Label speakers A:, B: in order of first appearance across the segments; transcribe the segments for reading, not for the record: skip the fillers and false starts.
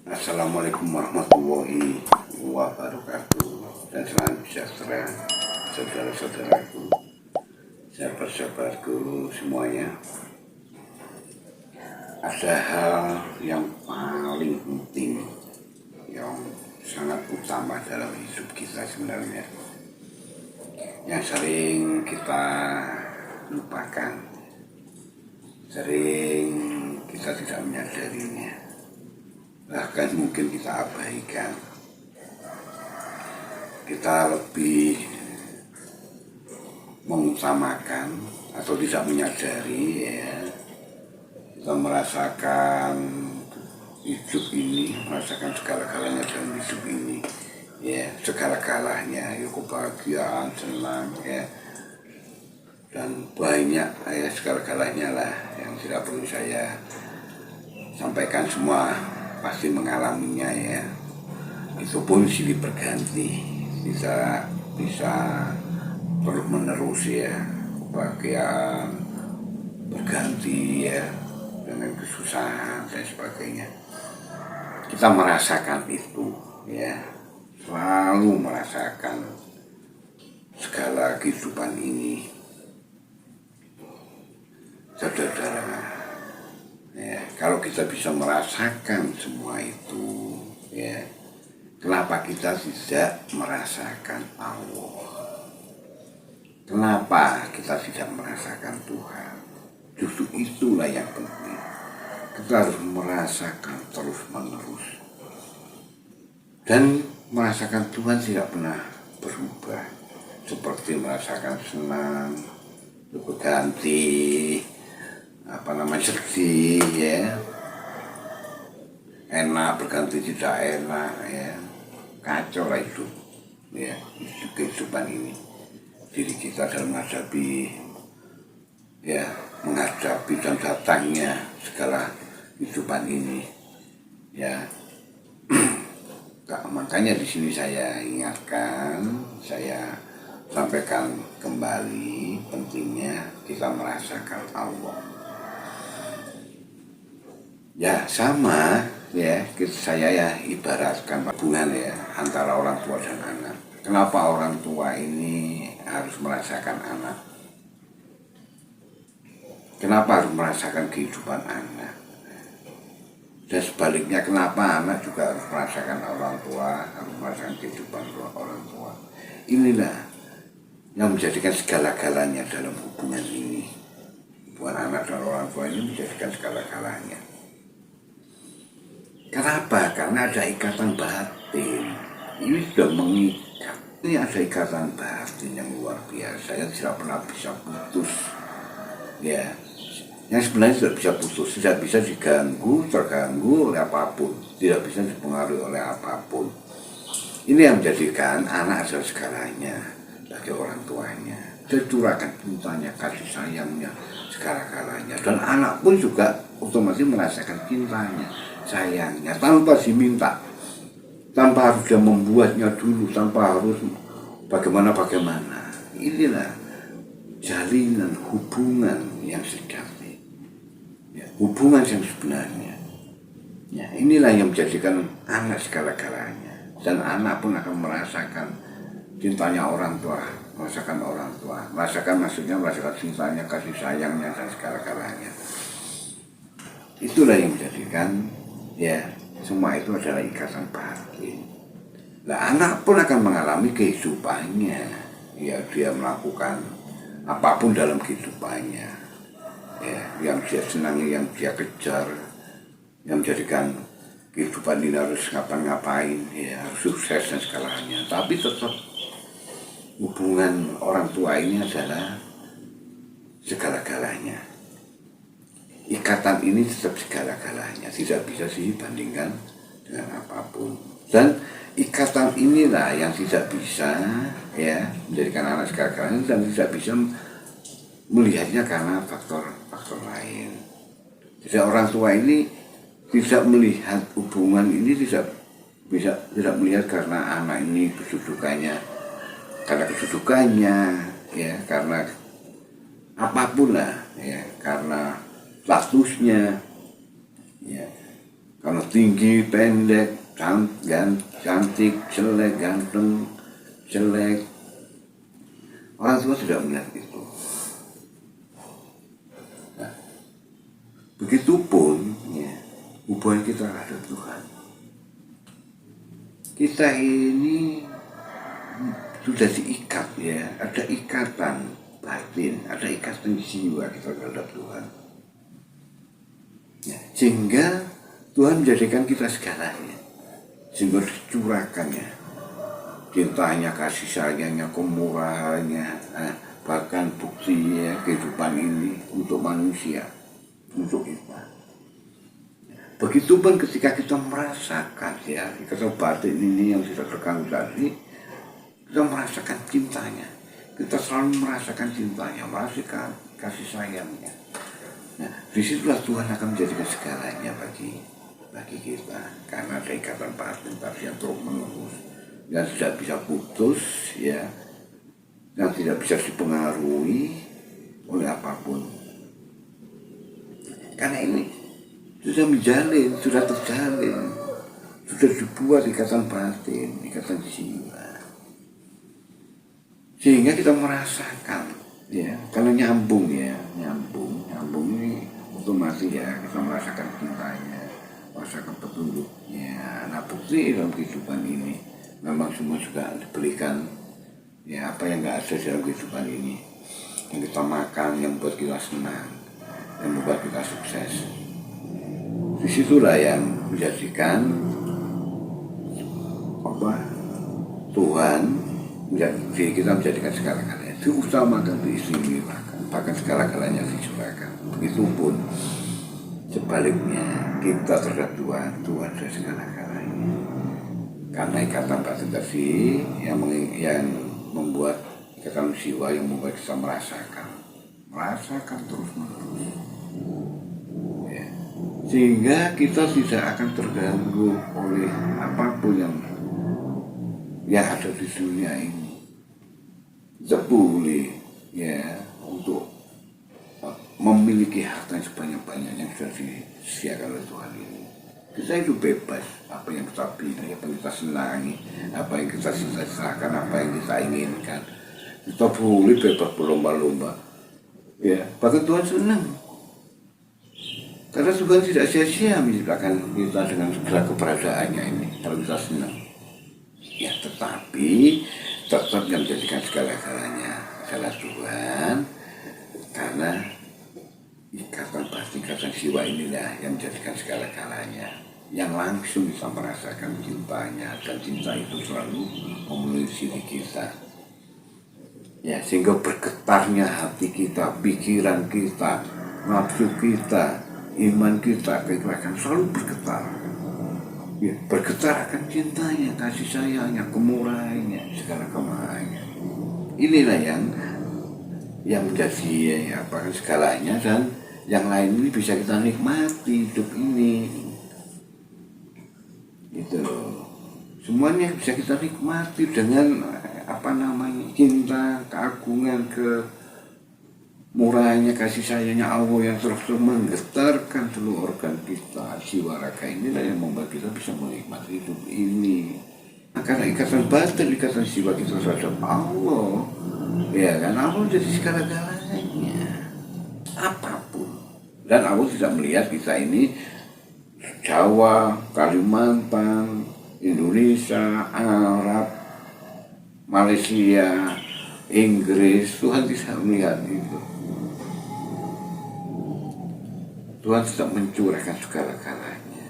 A: Assalamualaikum warahmatullahi wabarakatuh dan salam sejahtera saudara-saudaraku, sahabat-sahabatku semuanya. Ada hal yang paling penting, yang sangat utama dalam hidup kita sebenarnya, yang sering kita lupakan, sering kita tidak menyadarinya, bahkan mungkin kita abaikan. Kita lebih mengutamakan atau tidak menyadari, ya, kita merasakan hidup ini, merasakan segala-galanya dalam hidup ini, ya, segala-galanya, ya, kebahagiaan, senang, ya, dan banyak, ya, segala-galanya lah yang tidak perlu saya sampaikan, semua pasti mengalaminya, ya. Itu pun silih berganti, bisa terus menerus, ya, kebahagiaan berganti, ya, dengan kesusahan dan sebagainya. Kita merasakan itu, ya, selalu merasakan segala kehidupan ini, saudara. Ya, kalau kita bisa merasakan semua itu, ya, kenapa kita tidak merasakan Allah? Kenapa kita tidak merasakan Tuhan? Justru itulah yang penting. Kita harus merasakan terus-menerus. Dan merasakan Tuhan tidak pernah berubah. Seperti merasakan senang, berganti, sedih, ya, enak berganti tidak enak, ya, kacau lah itu, ya, kehidupan ini. Diri kita dalam menghadapi, ya, menghadapi dan datangnya segala kehidupan ini, ya. Makanya di sini saya ingatkan, saya sampaikan kembali pentingnya kita merasakan Allah. Ya sama, ya, saya ya ibaratkan hubungan, ya, antara orang tua dan anak. Kenapa orang tua ini harus merasakan anak? Kenapa harus merasakan kehidupan anak? Dan sebaliknya, kenapa anak juga harus merasakan orang tua, harus merasakan kehidupan orang tua? Inilah yang menjadikan segala-galanya dalam hubungan ini. Hubungan anak dan orang tua ini menjadikan segala-galanya. Kenapa? Karena ada ikatan batin. Ini sudah mengikat. Ini ada ikatan batin yang luar biasa, yang tidak pernah bisa putus, ya. Yang sebenarnya tidak bisa putus, tidak bisa terganggu oleh apapun, tidak bisa dipengaruhi oleh apapun. Ini yang menjadikan anak adalah segalanya bagi orang tuanya. Dia curahkan cintanya, kasih sayangnya, segala-galanya. Dan anak pun juga otomatis merasakan cintanya, sayangnya, tanpa diminta, tanpa harus dia membuatnya dulu, tanpa harus bagaimana. Inilah jalinan hubungan yang sejati, ya, hubungan yang sebenarnya, ya. Inilah yang menjadikan anak segala-galanya, dan anak pun akan merasakan cintanya orang tua, merasakan cintanya, kasih sayangnya, dan segala-galanya. Itulah yang menjadikan, ya, semua itu adalah ikatan batin. Nah, anak pun akan mengalami kehidupannya, ya, dia melakukan apapun dalam kehidupannya, ya, yang dia senangi, yang dia kejar, yang menjadikan kehidupan ini harus ngapain, ya, harus sukses dan segalanya. Tapi tetap hubungan orang tua ini adalah segala-galanya. Ikatan ini tetap segala-galanya, tidak bisa dibandingkan dengan apapun. Dan ikatan inilah yang tidak bisa, ya, menjadikan anak segala-galanya, dan tidak bisa melihatnya karena faktor lain. Jadi orang tua ini tidak melihat hubungan ini, tidak melihat karena anak ini kedudukannya, ya, karena apapun lah, ya, karena statusnya, ya, Kalau tinggi, pendek, cantik, jelek, ganteng, jelek, orang tua tidak melihat itu. Nah, begitupun ya, hubungan kita terhadap Tuhan. Kita ini sudah diikat ya, ada ikatan batin, ada ikatan jiwa kita terhadap Tuhan. Ya, sehingga Tuhan menjadikan kita segalanya, sehingga dicurahkannya cintanya, kasih sayangnya, kemurahannya, bahkan buktinya kehidupan ini untuk manusia, untuk kita. Begitupun ketika kita merasakan ya, ikatan batin ini yang sudah terkandung tadi, kita merasakan cintanya, kita selalu merasakan cintanya, merasakan kasih sayangnya. Nah, disitulah Tuhan akan menjadikan segalanya bagi kita, karena ada ikatan batin yang terus menerus, yang tidak bisa putus ya, yang tidak bisa dipengaruhi oleh apapun. Karena ini sudah menjalin, sudah terjalin, sudah dibuat ikatan batin, ikatan jiwa. Sehingga kita merasakan ya, kalau nyambung ini otomatis ya, kita merasakan cintanya, merasakan petunjuknya. Nah, bukti dalam kehidupan ini memang semua juga diberikan ya, apa yang nggak ada dalam kehidupan ini, yang kita makan, yang membuat kita senang, yang membuat kita sukses. Disitulah yang menjadikan Tuhan diri kita menjadikan segala-galanya, diutamakan, diistimewakan, bahkan segala-galanya dicurahkan. Begitupun sebaliknya, kita terhadap Tuhan adalah segala-galanya. Karena ikatan batin tadi yang membuat ikatan jiwa, yang membuat kita merasakan terus-menerus. Ya. Sehingga kita tidak akan terganggu oleh apapun yang ada di dunia ini. Kita boleh ya untuk memiliki harta yang sebanyak-banyaknya yang sudah disediakan oleh Tuhan ini. Kita itu bebas, apa yang kita pilih, apa yang kita senangi, apa yang kita cita-citakan, apa yang kita inginkan. Kita boleh bebas berlomba-lomba. Ya, bahkan Tuhan senang. Karena Tuhan tidak sia-sia menciptakan kita dengan segala keberadaannya ini, kalau kita senang. Ya, tetapi tetap yang menjadikan segala-galanya adalah Tuhan, karena ikatan batin, ikatan jiwa inilah yang menjadikan segala-galanya, yang langsung bisa merasakan cintanya, dan cinta itu selalu memenuhi diri kita. Ya, sehingga bergetarnya hati kita, pikiran kita, nafsu kita, iman kita, keikhlasan selalu bergetar. Ya, bergetar akan cintanya, kasih sayangnya, kemurahannya, segala kemurahannya. Inilah yang menjadi segalanya, dan yang lain ini bisa kita nikmati hidup ini. Gitu. Semuanya bisa kita nikmati dengan cinta, keagungan, murahnya, kasih sayangnya Allah yang terus menggetarkan seluruh organ kita, jiwa raga inilah yang membuat kita bisa menikmati hidup ini. Nah, karena ikatan batin, ikatan jiwa kita terhadap Allah, ya kan, Allah jadi segala-galanya, apapun. Dan Allah tidak melihat kita ini Jawa, Kalimantan, Indonesia, Arab, Malaysia, Inggris. Tuhan tidak melihat itu. Tuhan tidak mencurahkan segala-galanya.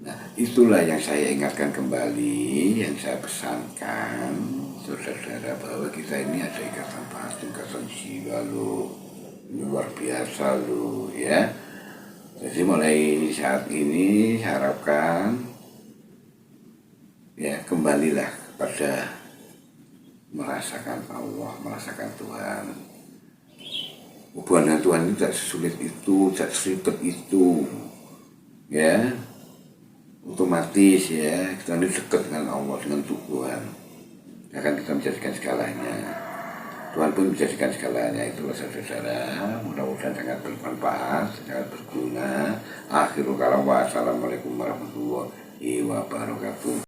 A: Nah, itulah yang saya ingatkan kembali, yang saya pesankan, saudara-saudara, bahwa kita ini ada ikatan batin, ikatan jiwa lo, luar biasa lo, ya. Jadi mulai saat ini saya harapkan ya, kembalilah kepada merasakan Allah, merasakan Tuhan. Hubungan dengan Tuhan itu tidak sesulit itu, tidak seribet itu, ya. Otomatis ya, kita ini dekat dengan Allah, dengan Tuhan. Akan kita menjadikan segalanya. Tuhan pun menjadikan segalanya. Itulah saudara-saudara, mudah-mudahan sangat bermanfaat, sangat berguna. Akhirul kalam, wassalamualaikum warahmatullahi wabarakatuh.